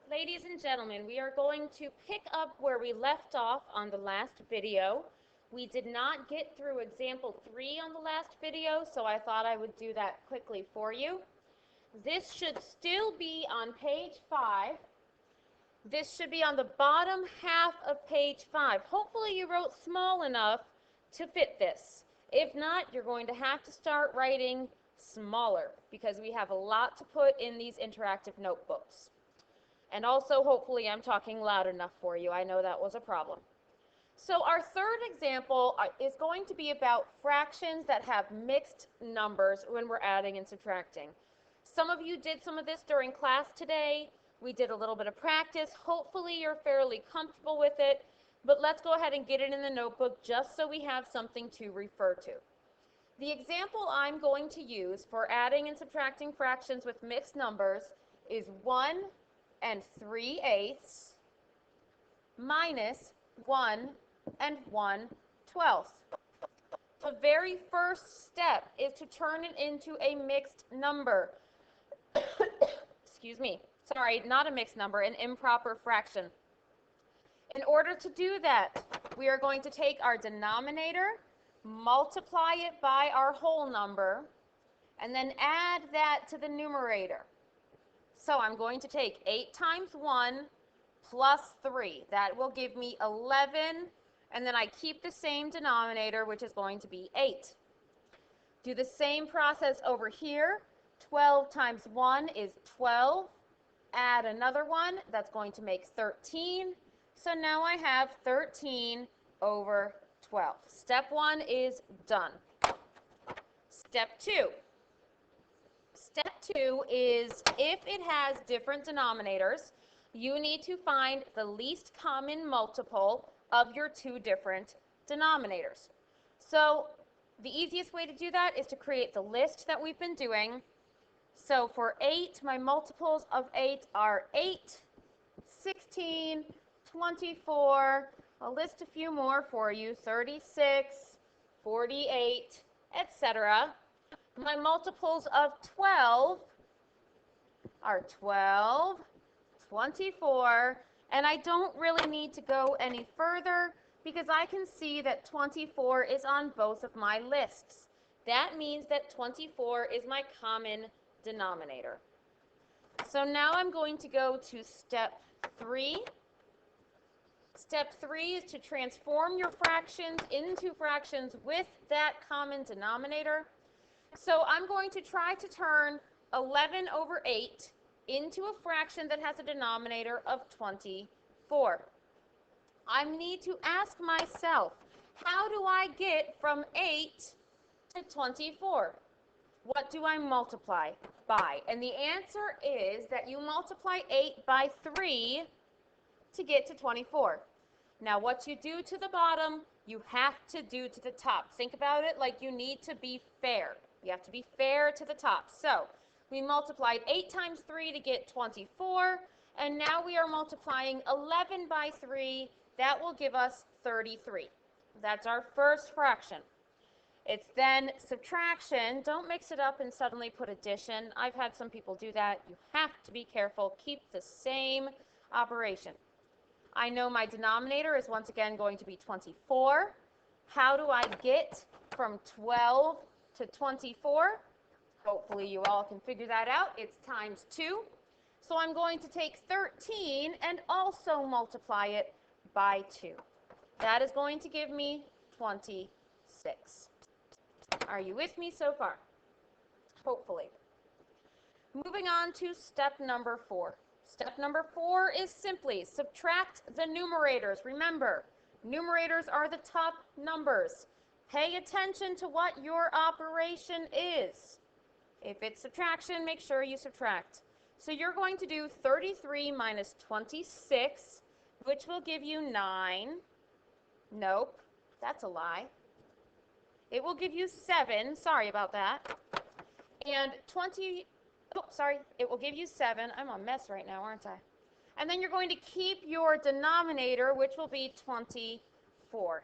Ladies and gentlemen, we are going to pick up where we left off on the last video. We did not get through example 3 on the last video, so I thought I would do that quickly for you. This should still be on page 5. This should be on the bottom half of page 5. Hopefully you wrote small enough to fit this. If not, you're going to have to start writing smaller because we have a lot to put in these interactive notebooks. And also, hopefully, I'm talking loud enough for you. I know that was a problem. So our third example is going to be about fractions that have mixed numbers when we're adding and subtracting. Some of you did some of this during class today. We did a little bit of practice. Hopefully, you're fairly comfortable with it. But let's go ahead and get it in the notebook just so we have something to refer to. The example I'm going to use for adding and subtracting fractions with mixed numbers is 1 and 3/8 minus 1 and 1/12. The very first step is to turn it into a mixed number. Excuse me. Sorry, not a mixed number, an improper fraction. In order to do that, we are going to take our denominator, multiply it by our whole number, and then add that to the numerator. So I'm going to take 8 times 1 plus 3. That will give me 11, and then I keep the same denominator, which is going to be 8. Do the same process over here. 12 times 1 is 12. Add another one. That's going to make 13. So now I have 13 over 12. Step 1 is done. Step 2. Step 2 is if it has different denominators, you need to find the least common multiple of your two different denominators. So the easiest way to do that is to create the list that we've been doing. So for 8, my multiples of 8 are 8, 16, 24. I'll list a few more for you, 36, 48, etc. My multiples of 12 are 12, 24, and I don't really need to go any further because I can see that 24 is on both of my lists. That means that 24 is my common denominator. So now I'm going to go to step 3. Step 3 is to transform your fractions into fractions with that common denominator. So I'm going to try to turn 11 over 8 into a fraction that has a denominator of 24. I need to ask myself, how do I get from 8 to 24? What do I multiply by? And the answer is that you multiply 8 by 3 to get to 24. Now, what you do to the bottom, you have to do to the top. Think about it like you need to be fair. You have to be fair to the top. So we multiplied 8 times 3 to get 24, and now we are multiplying 11 by 3. That will give us 33. That's our first fraction. It's then subtraction. Don't mix it up and suddenly put addition. I've had some people do that. You have to be careful. Keep the same operation. I know my denominator is once again going to be 24. How do I get from 12 to 24? Hopefully you all can figure that out. It's times 2. So I'm going to take 13 and also multiply it by 2. That is going to give me 26. Are you with me so far? Hopefully. Moving on to step number 4. Step number 4 is simply subtract the numerators. Remember, numerators are the top numbers. Pay attention to what your operation is. If it's subtraction, make sure you subtract. So you're going to do 33 minus 26, which will give you 9. Nope, that's a lie. It will give you 7. Sorry about that. And it will give you 7. I'm a mess right now, aren't I? And then you're going to keep your denominator, which will be 24.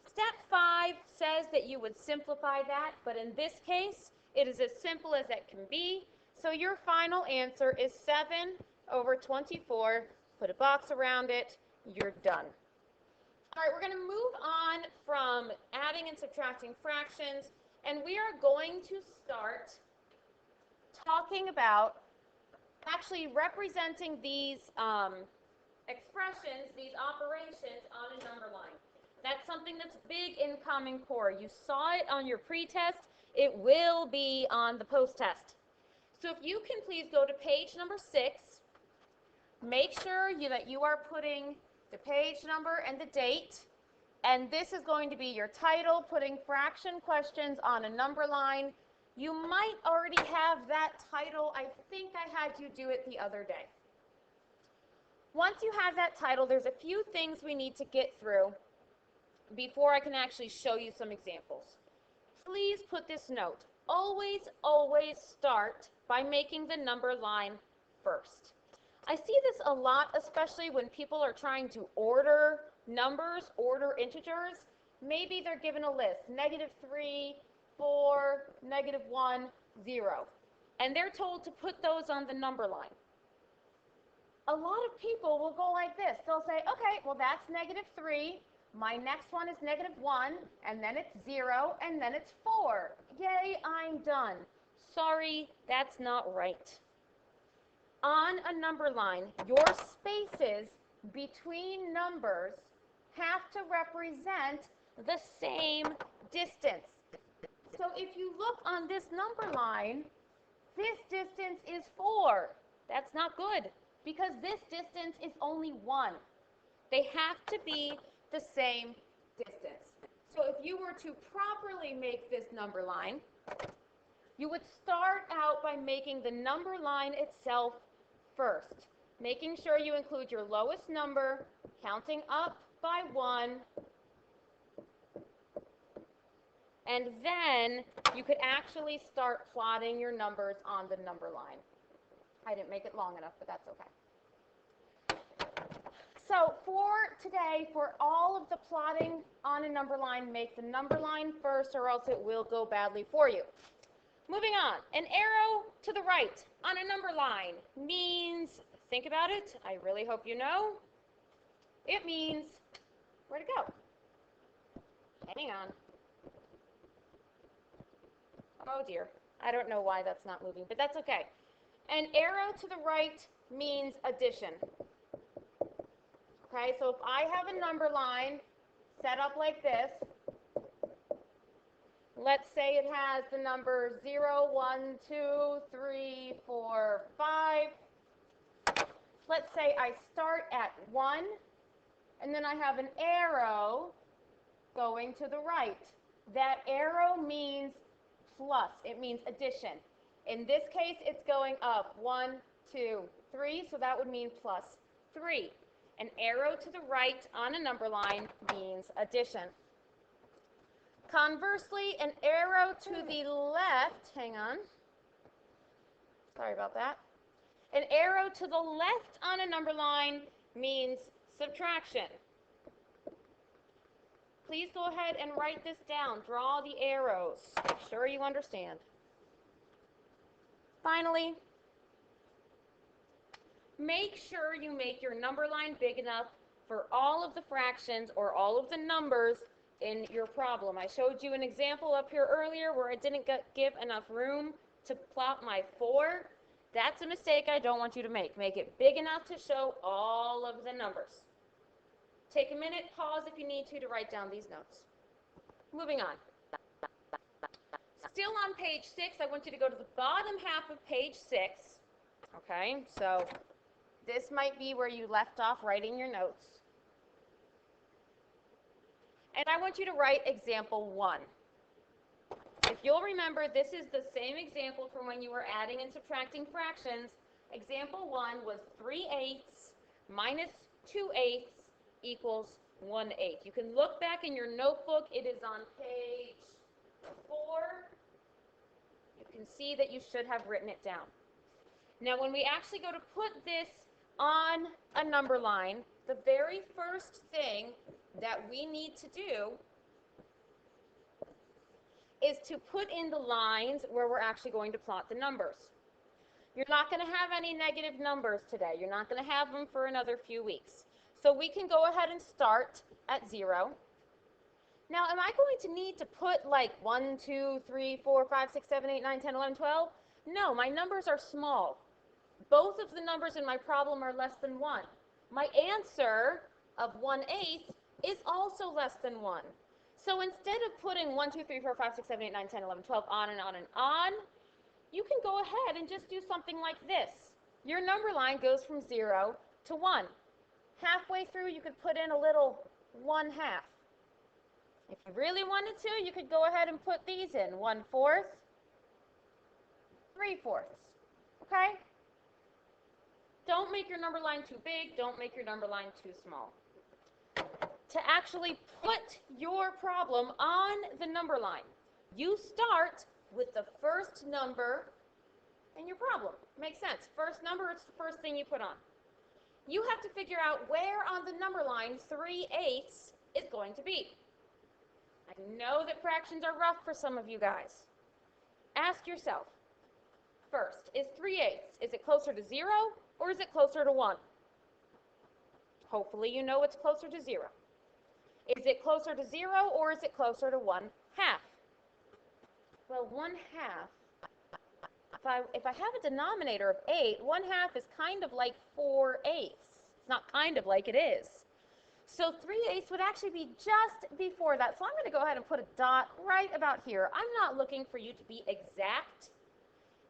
Step 5 says that you would simplify that, but in this case, it is as simple as it can be. So your final answer is 7 over 24, put a box around it, you're done. All right, we're going to move on from adding and subtracting fractions, and we are going to start talking about actually representing these expressions, these operations on a number line. That's something that's big in Common Core. You saw it on your pre-test. It will be on the post-test. So if you can please go to page number 6, make sure that you are putting the page number and the date, and this is going to be your title, putting fraction questions on a number line. You might already have that title. I think I had you do it the other day. Once you have that title, there's a few things we need to get through before I can actually show you some examples. Please put this note. Always, always start by making the number line first. I see this a lot, especially when people are trying to order numbers, order integers. Maybe they're given a list, -3, 4, -1, 0. And they're told to put those on the number line. A lot of people will go like this. They'll say, okay, well, that's -3. My next one is -1, and then it's 0, and then it's 4. Yay, I'm done. Sorry, that's not right. On a number line, your spaces between numbers have to represent the same distance. So if you look on this number line, this distance is 4. That's not good, because this distance is only 1. They have to be the same distance. So if you were to properly make this number line, you would start out by making the number line itself first, making sure you include your lowest number, counting up by 1, and then you could actually start plotting your numbers on the number line. I didn't make it long enough, but that's okay. So for today, for all of the plotting on a number line, make the number line first or else it will go badly for you. Moving on, an arrow to the right on a number line means, think about it, I really hope you know, it means where to go. Hang on. Oh dear, I don't know why that's not moving, but that's okay. An arrow to the right means addition. Okay, so if I have a number line set up like this, let's say it has the number 0, 1, 2, 3, 4, 5. Let's say I start at 1, and then I have an arrow going to the right. That arrow means plus. It means addition. In this case, it's going up 1, 2, 3, so that would mean plus 3. An arrow to the right on a number line means addition. Conversely, an arrow to the left, hang on, sorry about that. An arrow to the left on a number line means subtraction. Please go ahead and write this down. Draw the arrows. Make sure you understand. Finally, make sure you make your number line big enough for all of the fractions or all of the numbers in your problem. I showed you an example up here earlier where I didn't give enough room to plot my 4. That's a mistake I don't want you to make. Make it big enough to show all of the numbers. Take a minute, pause if you need to write down these notes. Moving on. Still on page 6, I want you to go to the bottom half of page 6. Okay, so this might be where you left off writing your notes. And I want you to write example 1. If you'll remember, this is the same example from when you were adding and subtracting fractions. Example 1 was 3/8 minus 2/8 equals 1/8. You can look back in your notebook. It is on page 4. You can see that you should have written it down. Now, when we actually go to put this on a number line, the very first thing that we need to do is to put in the lines where we're actually going to plot the numbers. You're not going to have any negative numbers today. You're not going to have them for another few weeks. So we can go ahead and start at 0. Now, am I going to need to put like 1, 2, 3, 4, 5, 6, 7, 8, 9, 10, 11, 12? No, my numbers are small. Both of the numbers in my problem are less than 1. My answer of 1/8 is also less than 1. So instead of putting 1, 2, 3, 4, 5, 6, 7, 8, 9, 10, 11, 12 on and on and on, you can go ahead and just do something like this. Your number line goes from 0 to 1. Halfway through, you could put in a little 1/2. If you really wanted to, you could go ahead and put these in, 1/4, 3/4, okay? Don't make your number line too big, don't make your number line too small. To actually put your problem on the number line, you start with the first number in your problem. Makes sense. First number, it's the first thing you put on. You have to figure out where on the number line 3/8 is going to be. I know that fractions are rough for some of you guys. Ask yourself, first, is 3/8, is it closer to 0 or is it closer to 1? Hopefully you know it's closer to 0. Is it closer to 0 or is it closer to 1/2? Well, 1/2, if I have a denominator of 8, 1/2 is kind of like 4/8. It's not kind of like, it is. So 3/8 would actually be just before that. So I'm going to go ahead and put a dot right about here. I'm not looking for you to be exact.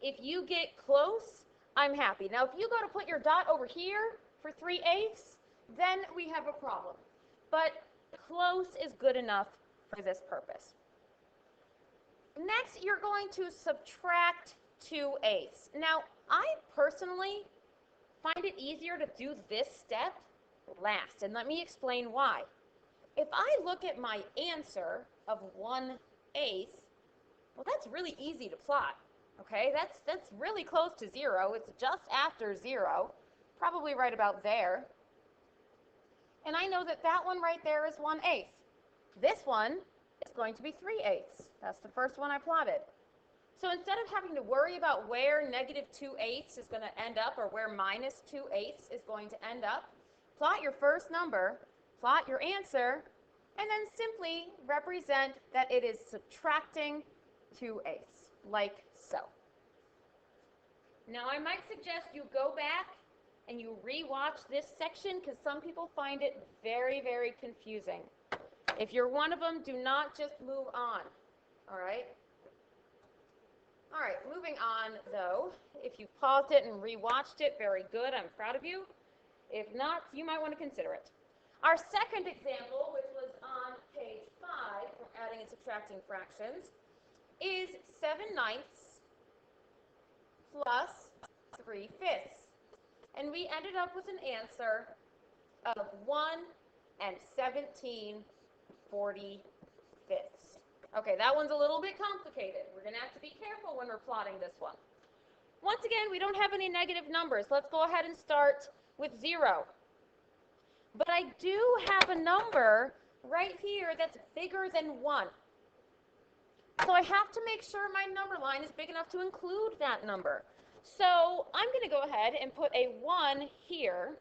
If you get close, I'm happy. Now, if you go to put your dot over here for 3/8, then we have a problem. But close is good enough for this purpose. Next, you're going to subtract 2/8. Now, I personally find it easier to do this step last, and let me explain why. If I look at my answer of 1/8, well, that's really easy to plot, okay? That's really close to 0. It's just after 0, probably right about there. And I know that that one right there is 1/8. This one is going to be 3/8. That's the first one I plotted. So instead of having to worry about where -2/8 is going to end up or where -2/8 is going to end up, plot your first number, plot your answer, and then simply represent that it is subtracting 2/8, like so. Now, I might suggest you go back and you re-watch this section because some people find it very, very confusing. If you're one of them, do not just move on, all right? All right, moving on, though. If you paused it and re-watched it, very good. I'm proud of you. If not, you might want to consider it. Our second example, which was on page 5, from adding and subtracting fractions, is 7/9 plus 3/5. And we ended up with an answer of 1 17/45. Okay, that one's a little bit complicated. We're going to have to be careful when we're plotting this one. Once again, we don't have any negative numbers. Let's go ahead and start with 0. But I do have a number right here that's bigger than 1. So I have to make sure my number line is big enough to include that number. So I'm going to go ahead and put a 1 here,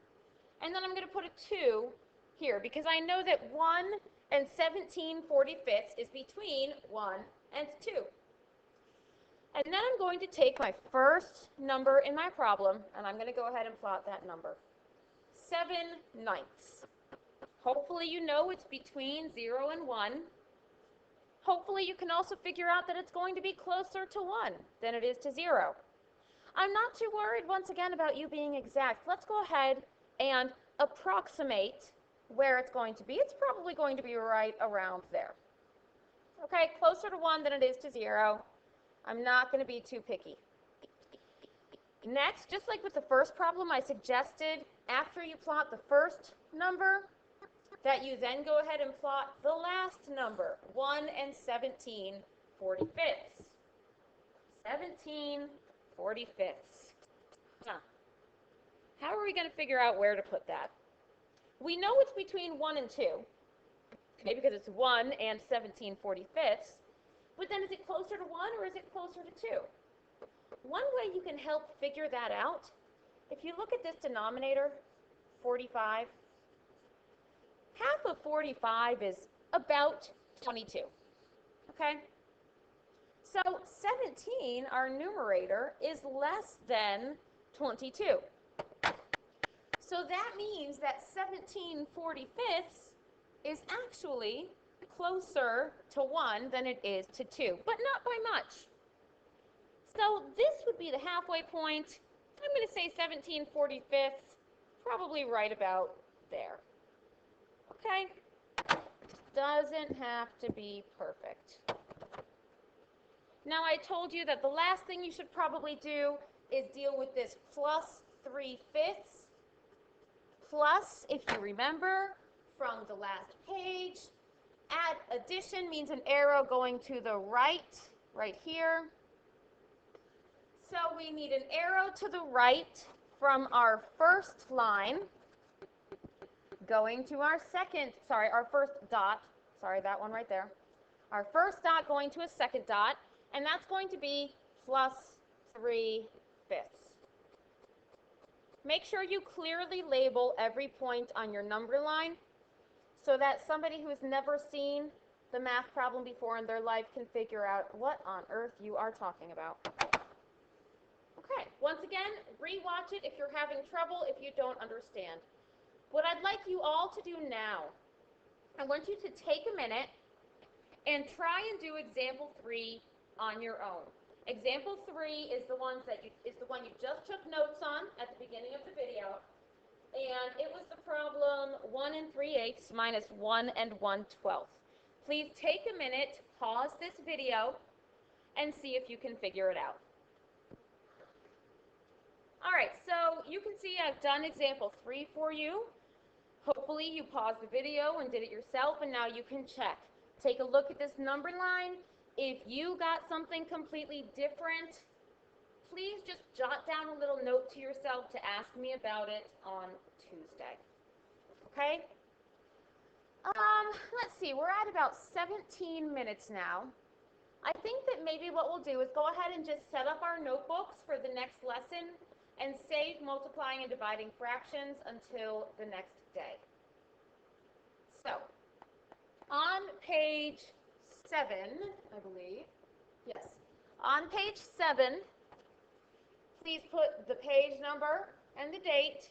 and then I'm going to put a 2 here, because I know that 1 17/45 is between 1 and 2. And then I'm going to take my first number in my problem, and I'm going to go ahead and plot that number. 7/9. Hopefully you know it's between 0 and 1. Hopefully you can also figure out that it's going to be closer to 1 than it is to 0. I'm not too worried, once again, about you being exact. Let's go ahead and approximate where it's going to be. It's probably going to be right around there. Okay, closer to 1 than it is to 0. I'm not going to be too picky. Next, just like with the first problem, I suggested after you plot the first number, that you then go ahead and plot the last number, 1 17/45. 17/45. Now, how are we going to figure out where to put that? We know it's between 1 and 2, okay, because it's 1 17/45. But then is it closer to 1 or is it closer to 2? One way you can help figure that out, if you look at this denominator, 45, half of 45 is about 22, okay? So 17, our numerator, is less than 22. So that means that 17/45 is actually closer to 1 than it is to 2, but not by much. So this would be the halfway point. I'm going to say 17/45, probably right about there. Okay? Doesn't have to be perfect. Now I told you that the last thing you should probably do is deal with this plus 3/5. Plus, if you remember from the last page, add addition means an arrow going to the right here. So we need an arrow to the right from our first line going to our first dot. Sorry, that one right there. Our first dot going to a second dot, and that's going to be plus 3/5. Make sure you clearly label every point on your number line so that somebody who has never seen the math problem before in their life can figure out what on earth you are talking about. Okay, once again, rewatch it if you're having trouble, if you don't understand. What I'd like you all to do now, I want you to take a minute and try and do example 3 on your own. Example 3 is the one you just took notes on at the beginning of the video, and it was the problem 1 3/8 minus 1 1/12. Please take a minute, pause this video, and see if you can figure it out. All right, so you can see I've done example 3 for you. Hopefully you paused the video and did it yourself, and now you can check. Take a look at this number line. If you got something completely different, please just jot down a little note to yourself to ask me about it on Tuesday. Okay? Let's see, we're at about 17 minutes now. I think that maybe what we'll do is go ahead and just set up our notebooks for the next lesson and save multiplying and dividing fractions until the next day. So, on page 7, I believe, yes, on page 7, please put the page number and the date,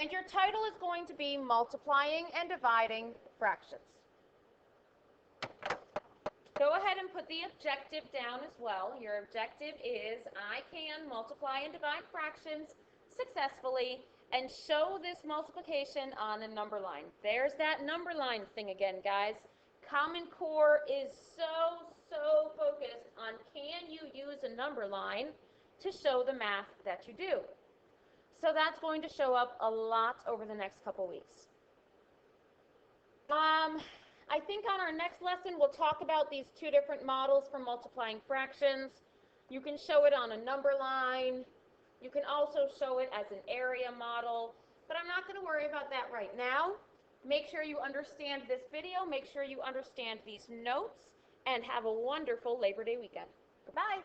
and your title is going to be Multiplying and Dividing Fractions. Go ahead and put the objective down as well. Your objective is I can multiply and divide fractions successfully and show this multiplication on a number line. There's that number line thing again, guys. Common Core is so focused on can you use a number line to show the math that you do. So that's going to show up a lot over the next couple weeks. I think on our next lesson we'll talk about these two different models for multiplying fractions. You can show it on a number line. You can also show it as an area model, but I'm not going to worry about that right now. Make sure you understand this video, make sure you understand these notes, and have a wonderful Labor Day weekend. Goodbye.